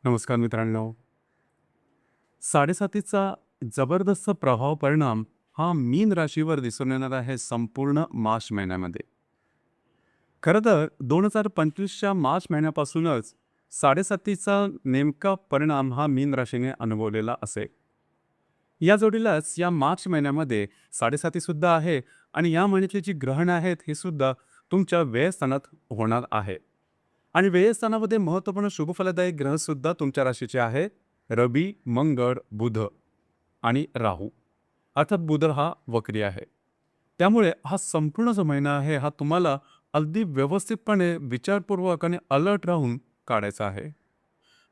नमस्कार मित्रांनो. साडेसातीचा जबरदस्त प्रभाव परिणाम हा मीन राशीवर दिसून येणार आहे संपूर्ण मार्च महिन्यामध्ये. खरं तर 2025च्या मार्च महिन्यापासूनच साडेसातीचा नेमका परिणाम हा मीन राशीने अनुभवलेला असेल. या जोडीलाच या मार्च महिन्यामध्ये साडेसातीसुद्धा आहे आणि या महिन्यातली जी ग्रहणं आहेत ही सुद्धा तुमच्या व्ययस्थानात होणार आहे. आणि व्ययस्थानामध्ये महत्त्वपूर्ण शुभफलदायी ग्रहसुद्धा तुमच्या राशीचे आहे. रवी, मंगळ, बुध आणि राहू. अर्थात बुध हा वक्री आहे. त्यामुळे हा संपूर्ण जो महिना आहे हा तुम्हाला अगदी व्यवस्थितपणे विचारपूर्वक आणि अलर्ट राहून काढायचा आहे.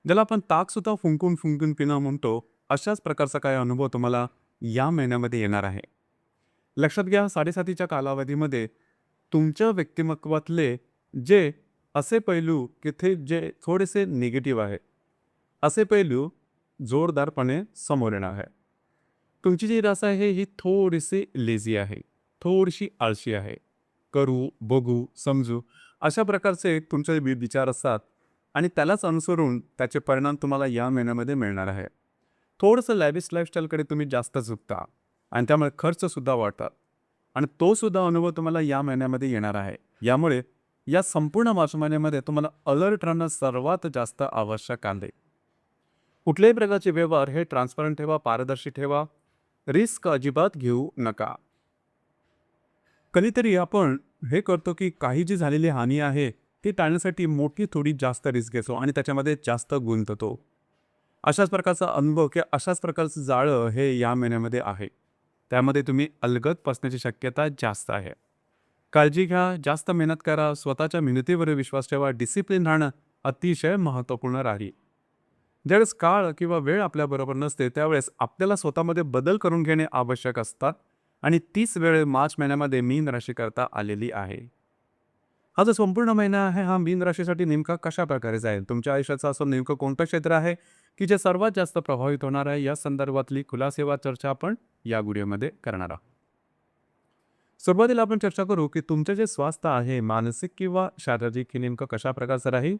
ज्याला आपण ताकसुद्धा फुंकून फुंकून पिणं म्हणतो, अशाच प्रकारचा काही अनुभव तुम्हाला या महिन्यामध्ये येणार आहे. लक्षात घ्या, साडेसातीच्या कालावधीमध्ये तुमच्या व्यक्तिमत्वातले जे असे पैलू की ते जे थोडेसे निगेटिव्ह आहे, असे पैलू जोरदारपणे समोर येणार आहे. तुमची जी रस आहे ही थोडीशी लेझी आहे, थोडीशी आळशी आहे. करू, बघू, समजू अशा प्रकारचे तुमचे विचार असतात आणि त्यालाच अनुसरून त्याचे परिणाम तुम्हाला या महिन्यामध्ये मिळणार आहे. थोडंसं लॅविश लाईफस्टाईलकडे तुम्ही जास्त झुकता आणि त्यामुळे खर्चसुद्धा वाढतात आणि तोसुद्धा अनुभव तुम्हाला या महिन्यामध्ये येणार आहे. यामुळे या संपूर्ण मार्च महिन्यामध्ये तुम्हाला अलर्ट राहणं सर्वात जास्त आवश्यक आहे. कुठल्याही प्रकारचे व्यवहार हे ट्रान्सपरंट ठेवा, पारदर्शी ठेवा. रिस्क अजिबात घेऊ नका. कधीतरी आपण हे करतो की काही जी झालेली हानी आहे ती टाळण्यासाठी मोठी थोडी जास्त रिस्क घेतो आणि त्याच्यामध्ये जास्त गुंततो. अशाच प्रकारचा अनुभव किंवा अशाच प्रकारचं जाळं हे या महिन्यामध्ये आहे. त्यामध्ये तुम्ही अलगद फसण्याची शक्यता जास्त आहे. काळजी घ्या, जास्त मेहनत करा, स्वतःच्या मेहनतीवर विश्वास ठेवा, डिसिप्लिन राहणं अतिशय महत्त्वपूर्ण राहील. ज्यावेळेस काळ किंवा वेळ आपल्याबरोबर नसते त्यावेळेस आपल्याला स्वतःमध्ये बदल करून घेणे आवश्यक असतात आणि तीच वेळ मार्च महिन्यामध्ये मीन राशीकरता आलेली आहे. हा जो संपूर्ण महिना आहे हा मीन राशीसाठी नेमका कशा प्रकारे जाईल, तुमच्या आयुष्याचं असं नेमकं कोणतं क्षेत्र आहे की जे सर्वात जास्त प्रभावित होणार आहे, या संदर्भातली खुलासेवा चर्चा आपण या व्हिडिओमध्ये करणार आहोत. सुरुवातीला आपण चर्चा करू की तुमचे जे स्वास्थ्य आहे मानसिक किंवा शारीरिक हे नेमकं कशा प्रकारचं राहील.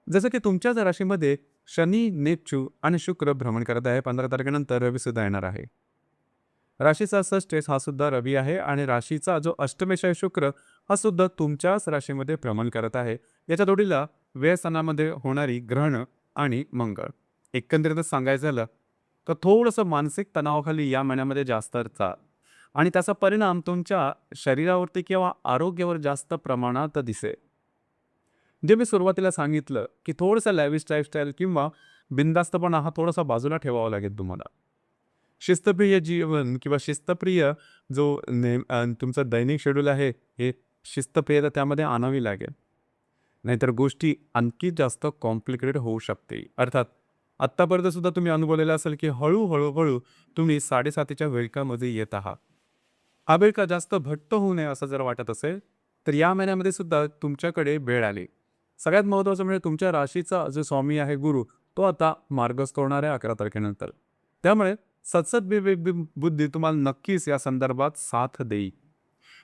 जसं की तुमच्याच राशीमध्ये शनी, नेपच्यून आणि शुक्र भ्रमण करत आहे. 15 तारखेनंतर रवी सुद्धा येणार आहे. राशीचा षष्टेश हा सुद्धा रवी आहे आणि राशीचा जो अष्टमेश आहे शुक्र हा सुद्धा तुमच्याच राशीमध्ये भ्रमण करत आहे. याच्या जोडीला व्ययस्थानामध्ये होणारी ग्रहण आणि मंगळ. एकंदरीतच सांगायचं झालं तर थोडंसं मानसिक तणावाखाली या महिन्यामध्ये जास्त असतात आणि त्याचा परिणाम तुमच्या शरीरावरती किंवा आरोग्यावर जास्त प्रमाणात दिसेल. जे मी सुरुवातीला सांगितलं की थोडंसं लॅविश लाईफस्टाईल किंवा बिनधास्तपणा हा थोडासा बाजूला ठेवावा लागेल तुम्हाला. शिस्तप्रिय जीवन किंवा शिस्तप्रिय जो तुमचं दैनिक शेड्यूल आहे, हे शिस्तप्रियता त्यामध्ये आणावी लागेल. नाहीतर गोष्टी आणखी जास्त कॉम्प्लिकेटेड होऊ शकते. अर्थात आत्तापर्यंत सुद्धा तुम्ही अनुभवलेलं असेल की हळू तुम्ही 7:30च्या वेळकामध्ये येत आहात. हा वेळ का जास्त घट्ट होऊ नये असं जर वाटत असेल, तर या महिन्यामध्ये सुद्धा तुमच्याकडे वेळ आली. सगळ्यात महत्त्वाचं म्हणजे तुमच्या राशीचा जो स्वामी आहे गुरु, तो आता मार्गस्थ होणार आहे 11 तारखेनंतर. त्यामुळे सतसत विवेक बुद्धी तुम्हाला नक्कीच या संदर्भात साथ देईल.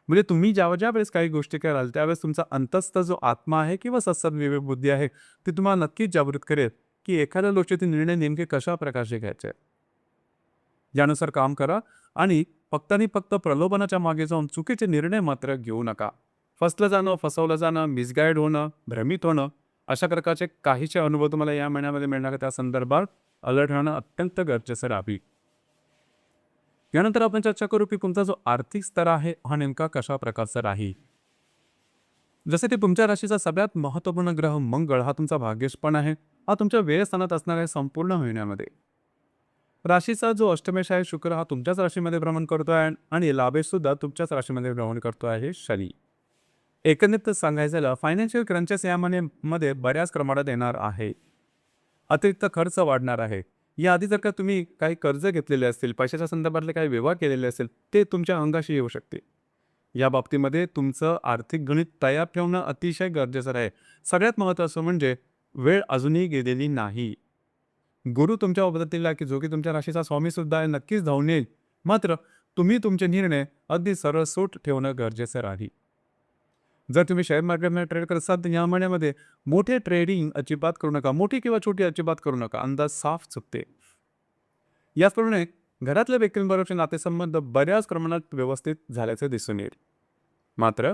म्हणजे तुम्ही ज्या वेळेस काही गोष्टी कराल, त्यावेळेस तुमचा अंतस्थ जो आत्मा आहे किंवा सतसत विवेक बुद्धी आहे, ती तुम्हाला नक्कीच जागृत करेल, की एखाद्या गोष्टीचे निर्णय नेमके कशा प्रकारचे घ्यायचे. यानुसार काम करा आणि फक्त आणि फक्त प्रलोभनाच्या मागे जाऊन चुकीचे निर्णय मात्र घेऊ नका. फसलं जाणं, फसवलं जाणं, मिसगाईड होणं, भ्रमित होणं अशा प्रकारचे काहीचे अनुभव तुम्हाला या महिन्यामध्ये मिळणार आहे. त्या संदर्भात अलर्ट राहणं अत्यंत गरजेचं राहील. यानंतर आपण चर्चा करू की तुमचा जो आर्थिक स्तर आहे हा नेमका कशा प्रकारचा राहील. जसे की तुमच्या राशीचा सगळ्यात महत्त्वपूर्ण ग्रह मंगळ हा तुमचा भाग्येश पण आहे. हा तुमच्या व्ययस्थानात असणार आहे संपूर्ण महिन्यामध्ये. राशीचा जो अष्टमेश आहे शुक्र हा तुमच्याच राशीमध्ये भ्रमण करतो आहे आणि लाभेश सुद्धा तुमच्याच राशीमध्ये भ्रमण करतो आहे शनी. एकंदरीत सांगायचं झालं फायनान्शियल क्रंचेस या मध्ये बऱ्याच प्रमाणात येणार आहे. अतिरिक्त खर्च वाढणार आहे. याआधी जर का तुम्ही काही कर्ज घेतलेले असतील, पैशाच्या संदर्भातले काही व्यवहार केलेले असेल, ते तुमच्या अंगाशी येऊ शकते. या बाबतीमध्ये तुमचं आर्थिक गणित तयार ठेवणं अतिशय गरजेचं आहे. सगळ्यात महत्त्वाचं म्हणजे वेळ अजूनही गेलेली नाही. गुरु तुमच्या मदतीला की जो की तुमच्या राशीचा स्वामी सुद्धा आहे, नक्कीच धावून येईल. मात्र तुम्ही तुमचे निर्णय अगदी सरळसूट ठेवणं गरजेचं राहील. जर तुम्ही शेअर मार्केटमध्ये ट्रेड करत असाल तर या महिन्यामध्ये मोठे ट्रेडिंग अजिबात करू नका. मोठी किंवा छोटी अजिबात करू नका. अंदाज साफ चुकते. याचप्रमाणे घरातल्या व्यक्तींबरोबरचे नातेसंबंध बऱ्याच प्रमाणात व्यवस्थित झाल्याचे दिसून येईल. मात्र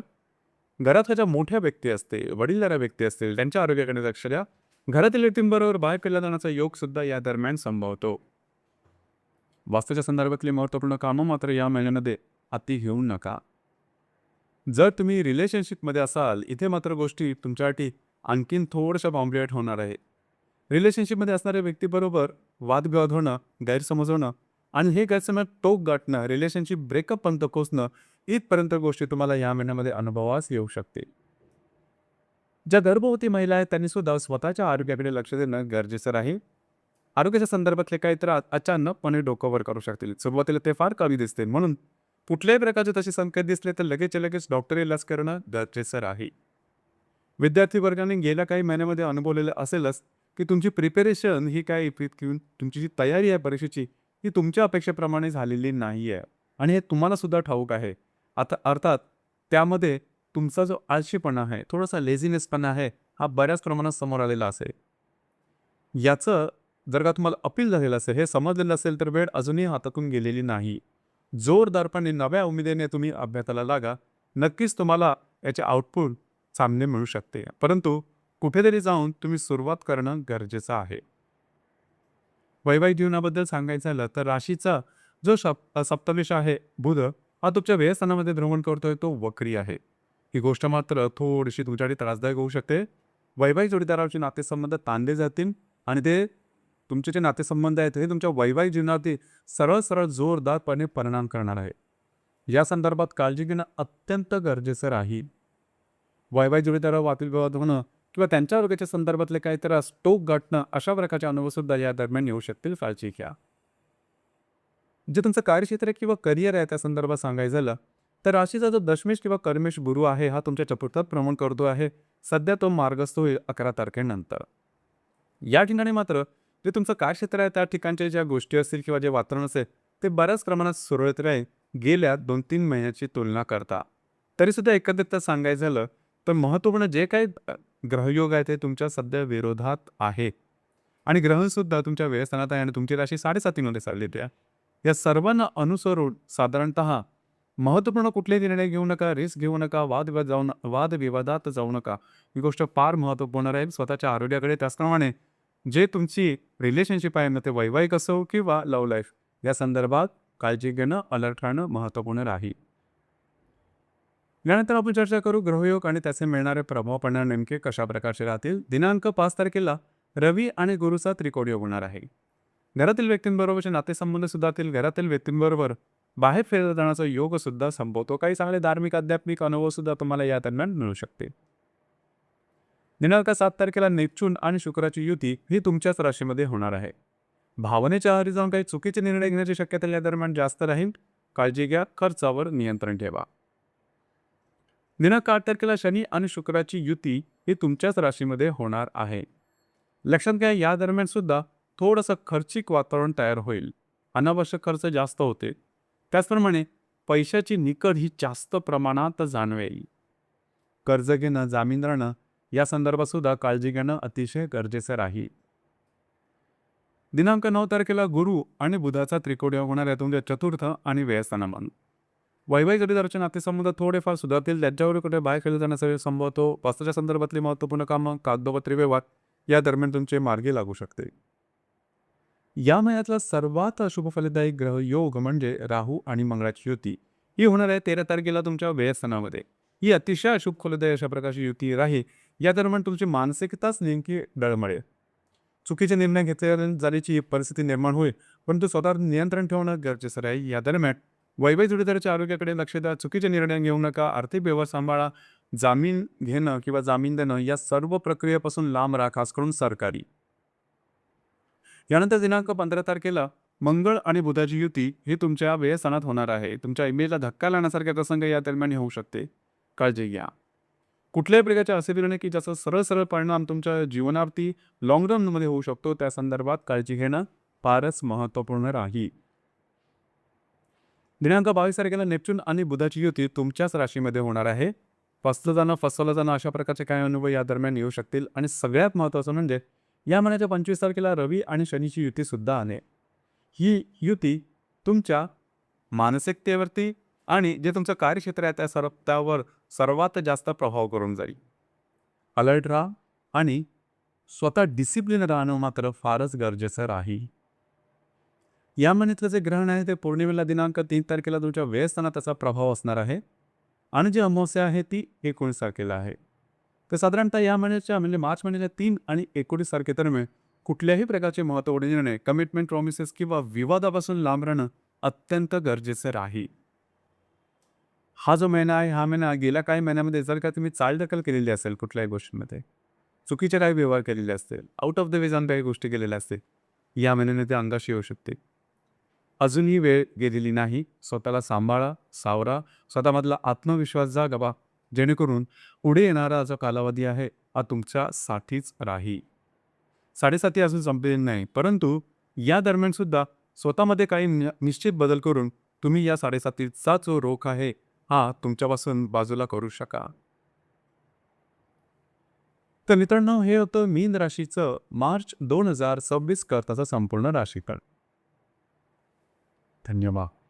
घरात ज्या मोठ्या व्यक्ती असतील, वडीलधाऱ्या व्यक्ती असतील, त्यांच्या आरोग्याकडे लक्ष द्या. घरातील व्यक्तींबरोबर बाहेर फिरला जाण्याचा योग सुद्धा या दरम्यान संभवतो. वास्तूच्या संदर्भातली महत्त्वपूर्ण कामं मात्र या महिन्यामध्ये हाती घेऊ नका. जर तुम्ही रिलेशनशिपमध्ये असाल, इथे मात्र गोष्टी तुमच्यासाठी आणखीन थोड्याशा कॉम्प्लिकेट होणार आहे. रिलेशनशिपमध्ये असणाऱ्या व्यक्तीबरोबर वादविवाद होणं, गैरसमज होणं आणि हे गैरसमज टोक गाठणं, रिलेशनशिप ब्रेकअपपर्यंत पोहोचणं, इथपर्यंत गोष्टी तुम्हाला या महिन्यामध्ये अनुभवास येऊ शकते. ज्या गर्भवती महिला आहेत त्यांनी सुद्धा स्वतःच्या आरोग्याकडे लक्ष देणं गरजेचं राहील. आरोग्याच्या संदर्भातले काही त्रास अचानकपणे डोकं वर करू शकतील. सुरुवातीला ते फार कमी दिसतील, म्हणून कुठल्याही प्रकारचे तसे संकेत दिसले तर लगेच डॉक्टरी इलाज करणं गरजेचं राहील. विद्यार्थी वर्गाने गेल्या काही महिन्यामध्ये अनुभवलेलं असेलच की तुमची प्रिपेरेशन ही काय किंवा तुमची जी तयारी आहे परीक्षेची ही तुमच्या अपेक्षेप्रमाणे झालेली नाही आहे आणि हे तुम्हाला सुद्धा ठाऊक आहे. आता अर्थात त्यामध्ये तुमचा जो आळशीपणा आहे, थोडासा लेझीनेसपणा आहे, हा बऱ्याच प्रमाणात समोर आलेला असेल. याचं जर का तुम्हाला अपील झालेलं असेल, हे समजलेलं असेल तर वेळ अजूनही हातातून गेलेली नाही. जोरदारपणे नव्या उमेदीने तुम्ही अभ्यासाला लागा. नक्कीच तुम्हाला याचे आउटपुट सामने मिळू शकते. परंतु कुठेतरी जाऊन तुम्ही सुरुवात करणं गरजेचं आहे. वैवाहिक जीवनाबद्दल सांगायचं झालं तर राशीचा जो सप्तमेश आहे बुध, हा तुमच्या व्ययस्थानामध्ये भ्रमण करतोय, तो वक्री आहे. ही गोष्ट मात्र थोडीशी तुमच्यासाठी त्रासदायक होऊ शकते. वैवाहिक जोडीदाराचे नातेसंबंध ताणले जातील आणि ते तुमचे जे नातेसंबंध आहेत हे तुमच्या वैवाहिक जीवनावरती सरळ जोरदारपणे परिणाम करणार आहे. या संदर्भात काळजी घेणं अत्यंत गरजेचं राहील. वैवाहिक जोडीदारावर वादविवाद होणं किंवा त्यांच्या आरोग्याच्या संदर्भातले काही त्रास टोक गाठणं अशा प्रकारचे अनुभव सुद्धा या दरम्यान येऊ शकतील. काळजी घ्या. जे तुमचं कार्यक्षेत्र किंवा करिअर आहे त्या संदर्भात सांगायचं झालं तर राशीचा जो दशमेश किंवा कर्मेश गुरु आहे हा तुमच्या चतुर्थात भ्रमण करतो आहे. सध्या तो मार्गस्थ होईल 11 तारखेनंतर. या ठिकाणी मात्र जे तुमचं कार्यक्षेत्र आहे त्या ठिकाणच्या ज्या गोष्टी असतील किंवा जे वातावरण असेल ते बऱ्याच प्रमाणात सुरळीत राहील गेल्या 2-3 महिन्याची तुलना करता. तरीसुद्धा एकंदरीत सांगायचं झालं तर महत्त्वपूर्ण जे काही ग्रहयोग आहे ते तुमच्या सध्या विरोधात आहे आणि ग्रहसुद्धा तुमच्या व्ययस्थानात आहे आणि तुमची राशी 7.5मध्ये चाललेली आहे. या सर्वांना अनुसरून साधारणतः महत्त्वपूर्ण कुठलेही निर्णय घेऊ नका, रिस्क घेऊ नका, वादविवादात जाऊ नका. ही गोष्ट फार महत्त्वपूर्ण राहील स्वतःच्या आरोग्याकडे. त्याचप्रमाणे जे तुमची रिलेशनशिप आहे ना ते वैवाहिक असो किंवा लव्ह लाईफ या संदर्भात काळजी घेणं, अलर्ट राहणं महत्त्वपूर्ण राहील. यानंतर आपण चर्चा करू ग्रहयोग आणि त्याचे मिळणारे प्रभाव पडणार नेमके कशा प्रकारचे राहतील. दिनांक 5 तारखेला रवी आणि गुरुचा त्रिकोण योग होणार आहे. घरातील व्यक्तींबरोबरचे नातेसंबंध सुधारतील. घरातील व्यक्तींबरोबर बाहेर फिरत जाण्याचा योग सुद्धा संभवतो. काही चांगले धार्मिक आध्यात्मिक अनुभव सुद्धा तुम्हाला या दरम्यान मिळू शकते. दिनांक 7 तारखेला नेपच्यून आणि शुक्राची युती ही तुमच्याच राशीमध्ये होणार आहे. भावनेच्या आहारी जाऊन काही चुकीचे निर्णय घेण्याची शक्यता या दरम्यान जास्त राहील. काळजी घ्या. खर्चावर नियंत्रण ठेवा. दिनांक 8 तारखेला शनी आणि शुक्राची युती ही तुमच्याच राशीमध्ये होणार आहे. लक्षात घ्या या दरम्यान सुद्धा थोडंसं खर्चिक वातावरण तयार होईल. अनावश्यक खर्च जास्त होते. त्याचप्रमाणे पैशाची निकड ही जास्त प्रमाणात जाणवेल. कर्ज घेणं, जामीन राहणं या संदर्भात सुद्धा काळजी घेणं अतिशय गरजेचं राहील. दिनांक 9 तारखेला गुरु आणि बुधाचा त्रिकोण योग होणार आहे तुमच्या चतुर्थ आणि व्ययस्थानामध्ये. वैवाहिक जोडीदाराचे नातेसंबंध थोडेफार सुधारतील. त्यांच्यावर कुठे बाहेर खेळले जाण्याचा वेळ संभवतो. वास्तूच्या संदर्भातली महत्त्वपूर्ण कामं, कागदोपत्री व्यवहार या दरम्यान तुमचे मार्गी लागू शकते. या महिन्यातला सर्वात शुभ फलदायी ग्रह योग म्हणजे राहू आणि मंगळाची युती ही होणार आहे 13 तारखेला तुमच्या व्ययस्थानामध्ये. ही अतिशय शुभ फलदायी अशा प्रकारची युती राहील. या दरम्यान तुमची मानसिकताच नेमकी डळमळेल. चुकीचे निर्णय घेतले जाण्याची परिस्थिती निर्माण होईल, परंतु स्वतःवर नियंत्रण ठेवणं गरजेचं राहील. या दरम्यान वैवाहिक जोडीदाराच्या आरोग्याकडे लक्ष द्या. चुकीचे निर्णय घेऊ नका. आर्थिक व्यवहार सांभाळा. जामीन घेणं किंवा जामीन देणं या सर्व प्रक्रियेपासून लांब राहा, खास करून सरकारी. यानंतर दिनांक 15 तारखेला मंगळ आणि बुधाची युती ही तुमच्या व्ययस्थानात होणार आहे. तुमच्या इमेजला धक्का लागण्यासारखे प्रसंग या दरम्यान होऊ शकते. काळजी घ्या. कुठल्याही प्रकारचे असे निर्णय की ज्याचा सरळ परिणाम तुमच्या जीवनावरती लॉंग रनमध्ये होऊ शकतो त्या संदर्भात काळजी घेणं फारच महत्त्वपूर्ण राहील. दिनांक 22 तारखेला नेपच्यून आणि बुधाची युती तुमच्याच राशीमध्ये होणार आहे. फसवलं जाणं अशा प्रकारचे काही अनुभव या दरम्यान येऊ शकतील. आणि सगळ्यात महत्त्वाचं म्हणजे या महिन्याच्या 25 तारखेला रवी आणि शनीची युतीसुद्धा आहे. ही युती तुमच्या मानसिकतेवरती आणि जे तुमचं कार्यक्षेत्र आहे त्यावर सर्वात जास्त प्रभाव करून जाईल. अलर्ट राहा आणि स्वतः डिसिप्लिन राहणं मात्र फारच गरजेचं राहील. या महिन्यातलं जे ग्रहण आहे ते पौर्णिमेला दिनांक 3 तारखेला तुमच्या व्ययस्थानात त्याचा प्रभाव असणार आहे आणि जी अमावस्या आहे ती 19 तारखेला आहे. तर साधारणतः या महिन्याच्या म्हणजे मार्च महिन्याच्या 3 आणि 19 तारखेदरम्यान कुठल्याही प्रकारचे महत्त्वपूर्ण निर्णय, कमिटमेंट, प्रॉमिसेस किंवा विवादापासून लांब राहणं अत्यंत गरजेचं राहील. हा जो महिना आहे, हा महिना गेल्या काही महिन्यामध्ये जर का तुम्ही चालढकल केलेली असेल कुठल्याही गोष्टींमध्ये, चुकीचे काही व्यवहार केलेले असतील, आउट ऑफ द वे जाऊन काही गोष्टी केलेल्या असतील, या महिन्याने ते अंगाशी येऊ शकते. अजूनही वेळ गेलेली नाही. स्वतःला सांभाळा, सावरा, स्वतःमधला आत्मविश्वास जागवा, जेणेकरून पुढे येणारा जो कालावधी आहे हा तुमच्यासाठीच राहील. 7.5 अजून संपलेली नाही, परंतु या दरम्यान सुद्धा स्वतःमध्ये काही निश्चित बदल करून तुम्ही या 7.5चा जो रोख आहे हा तुमच्यापासून बाजूला करू शका. तर मित्रांनो, हे होतं मीन राशीचं मार्च 2026 करताचं संपूर्ण राशीफळ. धन्यवाद.